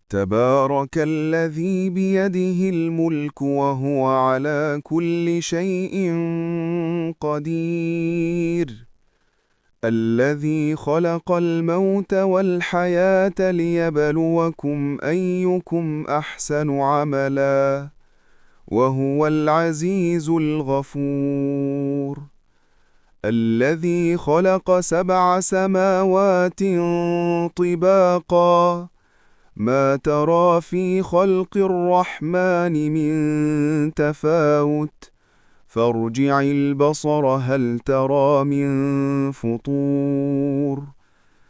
تبارك الذي بيده الملك وهو على كل شيء قدير. الذي خلق الموت والحياة ليبلوكم أيكم أحسن عملا وهو العزيز الغفور. الذي خلق 7 سماوات طباقا ما ترى في خلق الرحمن من تفاوت فارجع البصر هل ترى من فطور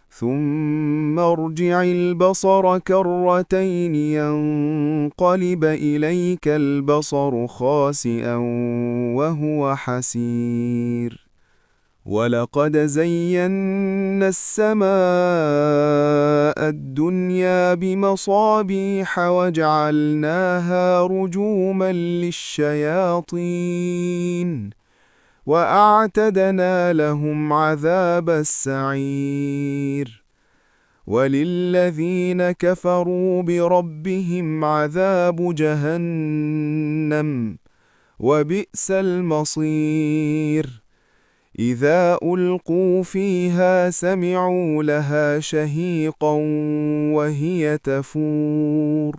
ثم ارجع البصر كرتين ينقلب إليك البصر خاسئا وهو حسير. ولقد زينا السماء الدنيا بمصابيح وجعلناها رجوما للشياطين وأعتدنا لهم عذاب السعير. وللذين كفروا بربهم عذاب جهنم وبئس المصير. إذا ألقوا فيها سمعوا لها شهيقا وهي تفور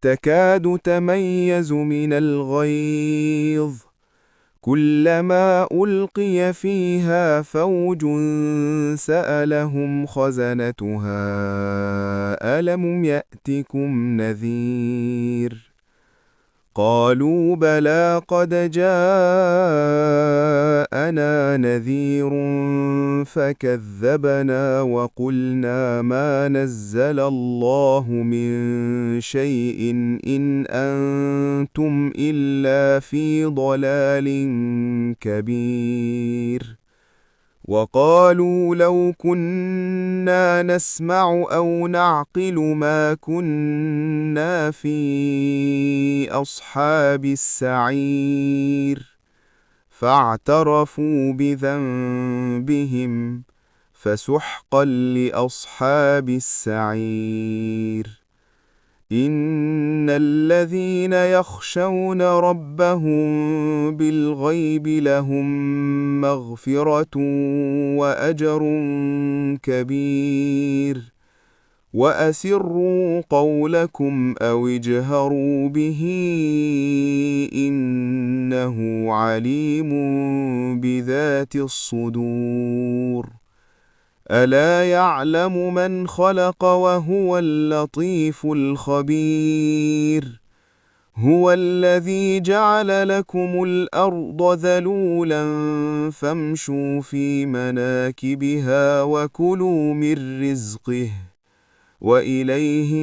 تكاد تميز من الغيظ كلما ألقي فيها فوج سألهم خزنتها ألم يأتكم نذير قالوا بلى قد جاءنا نذير فكذبنا وقلنا ما نزل الله من شيء إن أنتم إلا في ضلال كبير. وقالوا لو كنا نسمع أو نعقل ما كنا في أصحاب السعير فاعترفوا بذنبهم فسحقا لأصحاب السعير. إن الذين يخشون ربهم بالغيب لهم مغفرة وأجر كبير. وأسروا قولكم أو اجهروا به إنه عليم بذات الصدور. ألا يعلم من خلق وهو اللطيف الخبير. هو الذي جعل لكم الأرض ذلولا فامشوا في مناكبها وكلوا من رزقه وإليه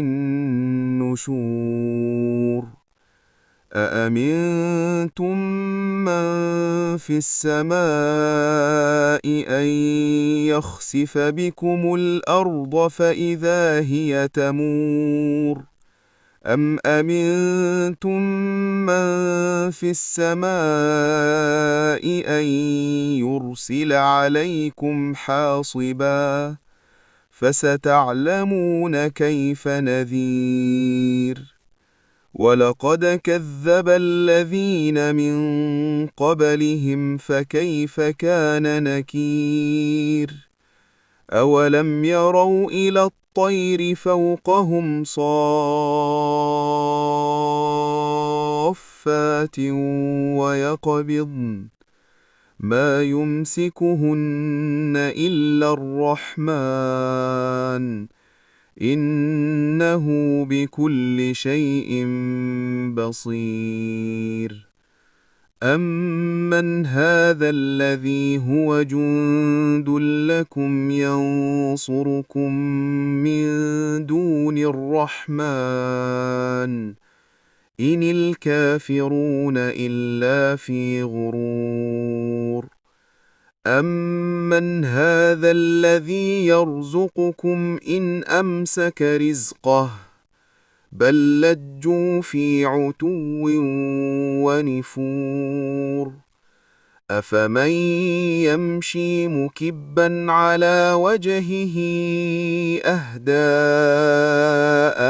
النشور. أأمنتم من في السماء أن يخسف بكم الأرض فإذا هي تمور أم أمنتم من في السماء أن يرسل عليكم حاصبا فستعلمون كيف نذير. ولقد كذب الذين من قبلهم فكيف كان نكير. أولم يروا إلى الطير فوقهم صافات ويقبضن ما يمسكهن إلا الرحمن إنه بكل شيء بصير. أمن هذا الذي هو جند لكم ينصركم من دون الرحمن إن الكافرون إلا في غرور. أمن هذا الذي يرزقكم إن أمسك رزقه بل لجوا في عتو ونفور. أفمن يمشي مكبا على وجهه أهدى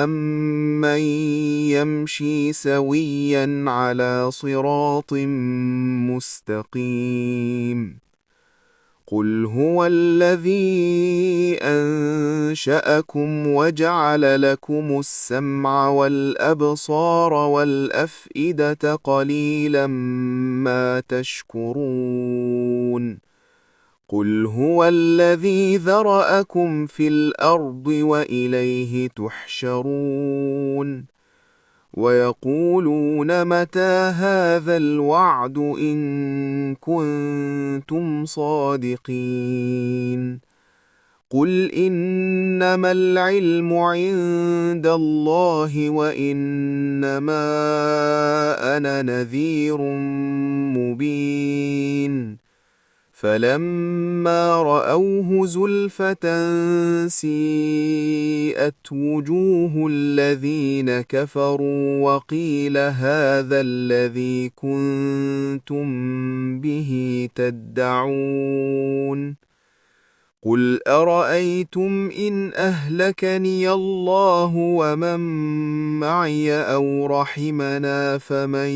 أمن يمشي سويا على صراط مستقيم قل هو الذي أنشأكم وجعل لكم السمع والأبصار والأفئدة قليلا ما تشكرون قل هو الذي ذرأكم في الأرض وإليه تحشرون ويقولون متى هذا الوعد إن كنتم صادقين قل إنما العلم عند الله وإنما أنا نذير مبين فلما رأوه زلفة سيئت وجوه الذين كفروا وقيل هذا الذي كنتم به تدعون قل أرأيتم إن أهلكني الله ومن معي أو رحمنا فمن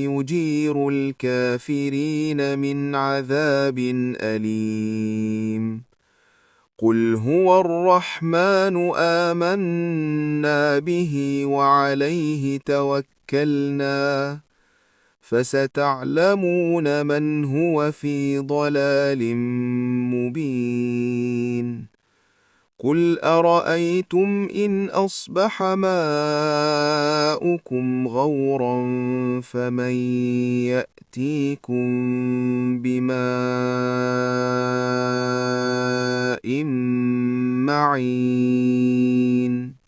يجير الكافرين من عذاب أليم قل هو الرحمن آمنا به وعليه توكلنا فستعلمون من هو في ضلال مبين قل أرأيتم إن أصبح ماؤكم غورا فمن يأتيكم بماء معين